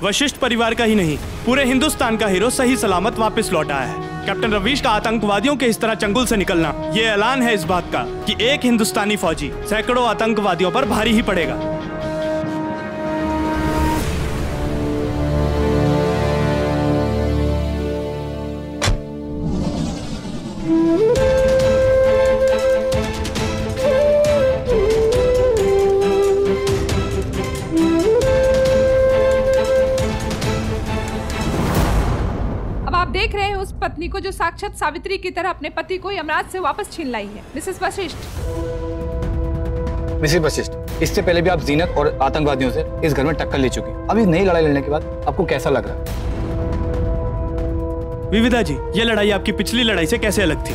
वशिष्ठ परिवार का ही नहीं, पूरे हिंदुस्तान का हीरो सही सलामत वापस लौट आया है। कैप्टन रवीश का आतंकवादियों के इस तरह चंगुल से निकलना, ये ऐलान है इस बात का कि एक हिंदुस्तानी फौजी सैकड़ों आतंकवादियों पर भारी ही पड़ेगा। देख रहे हैं उस पत्नी को जो साक्षात सावित्री की तरह अपने पति को यमराज से वापस छीन लाई है। मिसेस वशिष्ठ। मिसेस वशिष्ठ, इससे पहले भी आप जीनत और आतंकवादियों से इस घर में टक्कर ले चुकी। अब इस नई लड़ाई लड़ने के बाद आपको कैसा लग रहा है? विविधा जी, ये लड़ाई आपकी पिछली लड़ाई से कैसे अलग थी?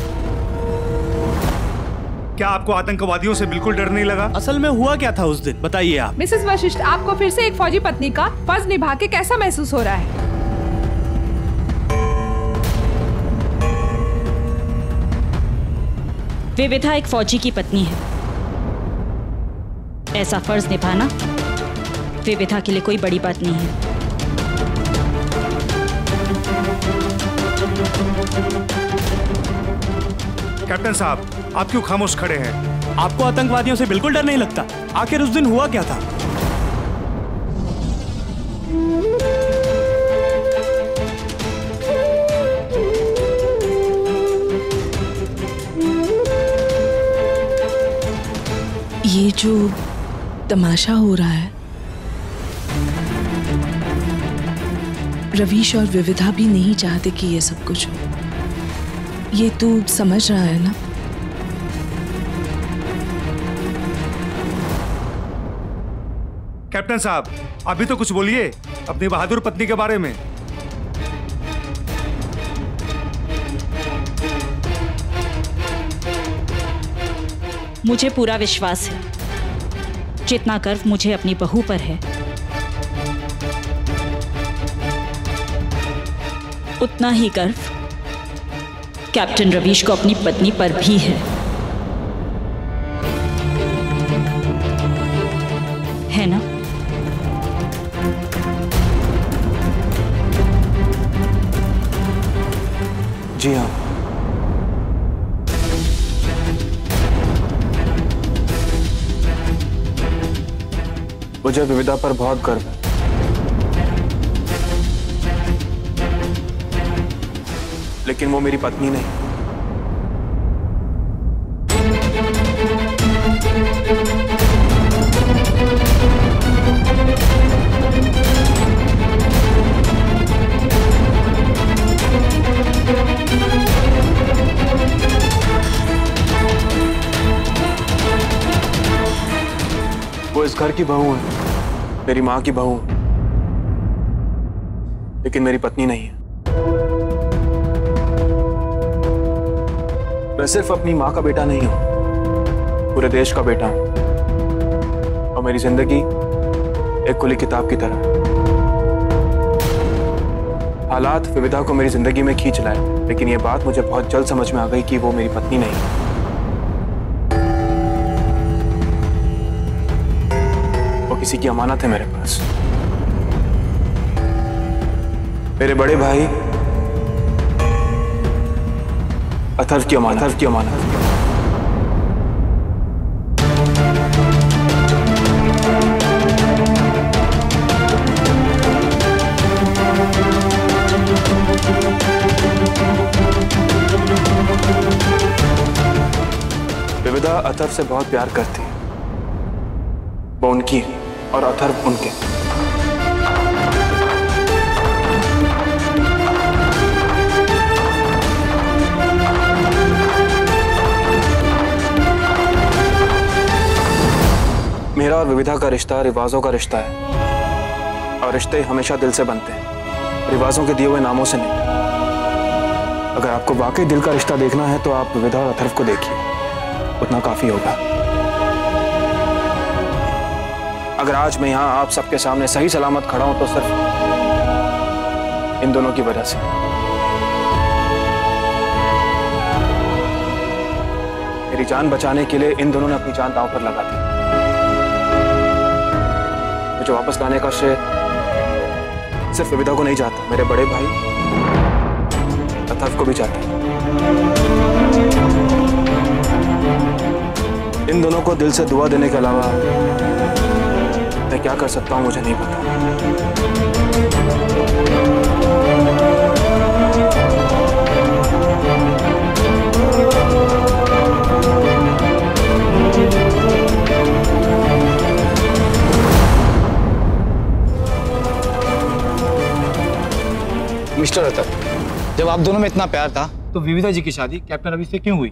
क्या आपको आतंकवादियों से बिल्कुल डर नहीं लगा? असल में हुआ क्या था उस दिन, बताइए आप। मिसेस वशिष्ठ, आपको फिर से एक फौजी पत्नी का फर्ज निभा के कैसा महसूस हो रहा है? विविधा एक फौजी की पत्नी है। ऐसा फर्ज निभाना विविधा के लिए कोई बड़ी बात नहीं है। कैप्टन साहब, आप क्यों खामोश खड़े हैं? आपको आतंकवादियों से बिल्कुल डर नहीं लगता? आखिर उस दिन हुआ क्या था? ये जो तमाशा हो रहा है, रवीश और विविधा भी नहीं चाहते कि ये सब कुछ हो। ये तू समझ रहा है ना? कैप्टन साहब, अभी तो कुछ बोलिए अपनी बहादुर पत्नी के बारे में। मुझे पूरा विश्वास है, जितना गर्व मुझे अपनी बहू पर है, उतना ही गर्व कैप्टन रवीश को अपनी पत्नी पर भी है ना? जी हाँ। मुझे विविधा पर बहुत गर्व है, लेकिन वो मेरी पत्नी नहीं। वो इस घर की बहू है, मेरी माँ की बहू, लेकिन मेरी पत्नी नहीं है। मैं सिर्फ अपनी माँ का बेटा नहीं हूं, पूरे देश का बेटा हूं। और मेरी जिंदगी एक खुली किताब की तरह। हालात विविधा को मेरी जिंदगी में खींच लाए, लेकिन यह बात मुझे बहुत जल्द समझ में आ गई कि वो मेरी पत्नी नहीं है। किसी की अमानत है मेरे पास। मेरे बड़े भाई अथर्व की अमानत। विविधा अथर्व से बहुत प्यार करती है, वो उनकी है और अथर्व उनके। मेरा और विविधा का रिश्ता रिवाजों का रिश्ता है, और रिश्ते हमेशा दिल से बनते हैं, रिवाजों के दिए हुए नामों से नहीं। अगर आपको वाकई दिल का रिश्ता देखना है तो आप विविधा और अथर्व को देखिए, उतना काफी होगा। अगर आज मैं यहाँ आप सबके सामने सही सलामत खड़ा हूं तो सिर्फ इन दोनों की वजह से। मेरी जान बचाने के लिए इन दोनों ने अपनी जान दांव पर लगा दी। मुझे वापस लाने का श्रेय सिर्फ विविधा को नहीं चाहता, मेरे बड़े भाई अथर्व को भी चाहता है। इन दोनों को दिल से दुआ देने के अलावा मैं क्या कर सकता हूँ मुझे नहीं पता। मिस्टर अथर्व, जब आप दोनों में इतना प्यार था तो विविधा जी की शादी कैप्टन रवि से क्यों हुई?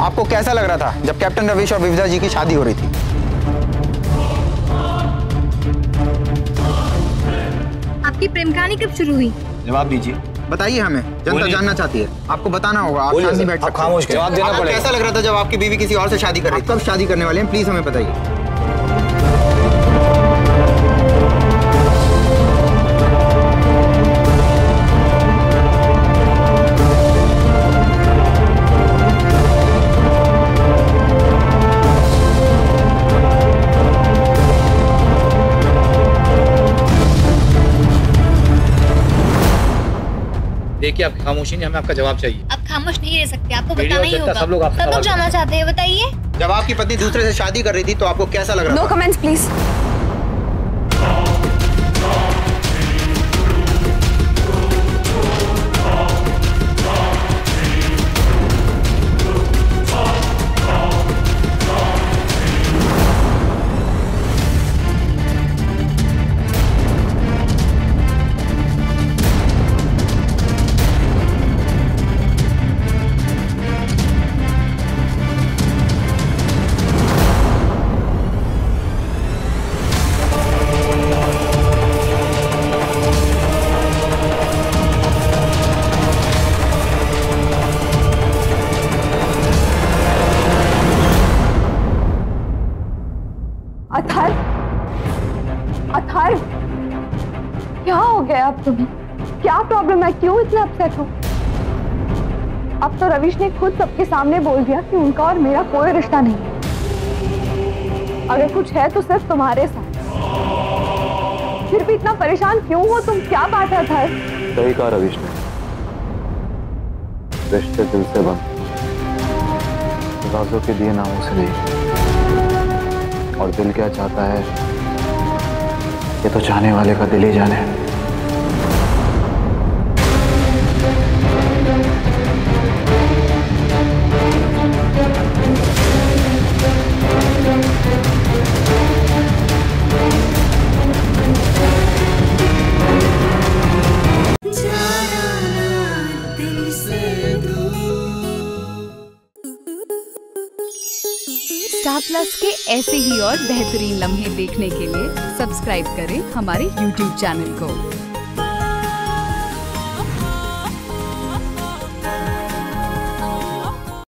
आपको कैसा लग रहा था जब कैप्टन रवीश और विविधा जी की शादी हो रही थी? आपकी प्रेम कहानी कब शुरू हुई? जवाब दीजिए। बताइए हमें, जनता जानना चाहती है। आपको बताना होगा, आप शांति बैठ सकते हैं। खामोश, जवाब देना पड़ेगा। कैसा लग रहा था जब आपकी बीवी किसी और से शादी कर रही थी? कब शादी करने वाले हैं, प्लीज हमें बताइए। देखिए, आपकी खामोशी नहीं, हमें आपका जवाब चाहिए। आप खामोश नहीं रह सकते, आपको बताना ही होगा। सब लोग जानना चाहते हैं, बताइए। जब आपकी पत्नी दूसरे से शादी कर रही थी तो आपको कैसा लग रहा था? No comments please. अथर्व, क्या हो गया अब तुम्हें? क्या प्रॉब्लम है? क्यों इतना अपसेट हो? अब तो रवीश ने खुद सबके सामने बोल दिया कि उनका और मेरा कोई रिश्ता नहीं है। अगर कुछ है तो सिर्फ तुम्हारे साथ। फिर भी इतना परेशान क्यों हो तुम? क्या बात है अथर्व? सही कहा रवीश ने, रिश्ते दिल से बंद, रिवाजों के दिए नामों से नहीं। और दिल क्या चाहता है ये तो चाहने वाले का दिल ही जाने। स्टार प्लस के ऐसे ही और बेहतरीन लम्हे देखने के लिए सब्सक्राइब करें हमारे YouTube चैनल को।